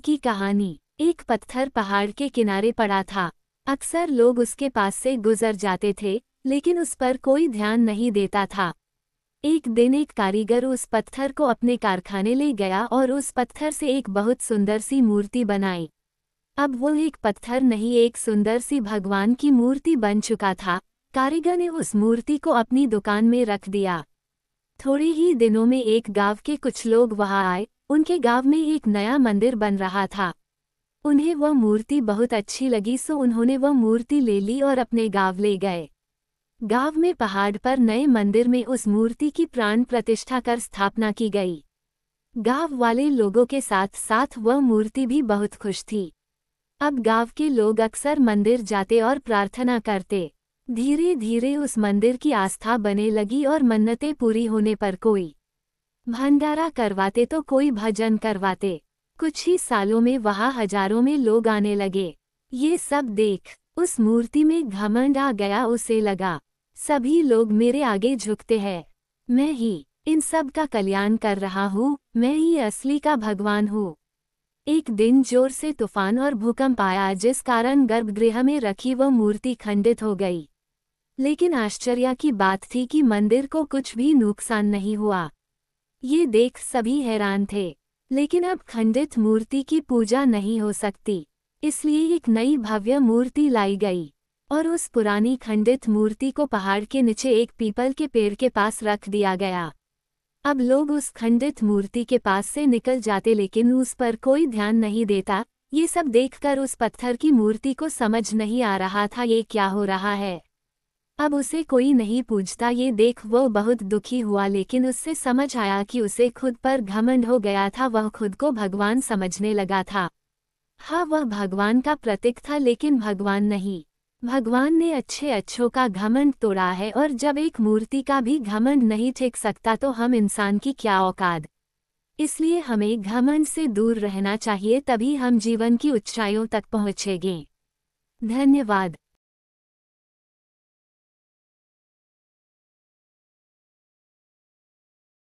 की कहानी। एक पत्थर पहाड़ के किनारे पड़ा था। अक्सर लोग उसके पास से गुजर जाते थे, लेकिन उस पर कोई ध्यान नहीं देता था। एक दिन एक कारीगर उस पत्थर को अपने कारखाने ले गया और उस पत्थर से एक बहुत सुंदर सी मूर्ति बनाई। अब वो एक पत्थर नहीं, एक सुंदर सी भगवान की मूर्ति बन चुका था। कारीगर ने उस मूर्ति को अपनी दुकान में रख दिया। थोड़े ही दिनों में एक गांव के कुछ लोग वहां आए। उनके गांव में एक नया मंदिर बन रहा था। उन्हें वह मूर्ति बहुत अच्छी लगी, सो उन्होंने वह मूर्ति ले ली और अपने गांव ले गए। गांव में पहाड़ पर नए मंदिर में उस मूर्ति की प्राण प्रतिष्ठा कर स्थापना की गई। गांव वाले लोगों के साथ साथ वह मूर्ति भी बहुत खुश थी। अब गांव के लोग अक्सर मंदिर जाते और प्रार्थना करते। धीरे धीरे उस मंदिर की आस्था बने लगी और मन्नतें पूरी होने पर कोई भंडारा करवाते तो कोई भजन करवाते। कुछ ही सालों में वहां हजारों में लोग आने लगे। ये सब देख उस मूर्ति में घमंड आ गया। उसे लगा, सभी लोग मेरे आगे झुकते हैं, मैं ही इन सब का कल्याण कर रहा हूँ, मैं ही असली का भगवान हूँ। एक दिन जोर से तूफान और भूकंप आया, जिस कारण गर्भगृह में रखी वह मूर्ति खंडित हो गई। लेकिन आश्चर्य की बात थी कि मंदिर को कुछ भी नुकसान नहीं हुआ। ये देख सभी हैरान थे। लेकिन अब खंडित मूर्ति की पूजा नहीं हो सकती, इसलिए एक नई भव्य मूर्ति लाई गई और उस पुरानी खंडित मूर्ति को पहाड़ के नीचे एक पीपल के पेड़ के पास रख दिया गया। अब लोग उस खंडित मूर्ति के पास से निकल जाते, लेकिन उस पर कोई ध्यान नहीं देता। ये सब देखकर उस पत्थर की मूर्ति को समझ नहीं आ रहा था ये क्या हो रहा है। अब उसे कोई नहीं पूछता। ये देख वो बहुत दुखी हुआ, लेकिन उससे समझ आया कि उसे खुद पर घमंड हो गया था। वह खुद को भगवान समझने लगा था। हाँ, वह भगवान का प्रतीक था, लेकिन भगवान नहीं। भगवान ने अच्छों का घमंड तोड़ा है, और जब एक मूर्ति का भी घमंड नहीं टिक सकता तो हम इंसान की क्या औकात। इसलिए हमें घमंड से दूर रहना चाहिए, तभी हम जीवन की ऊंचाइयों तक पहुँचेंगे। धन्यवाद।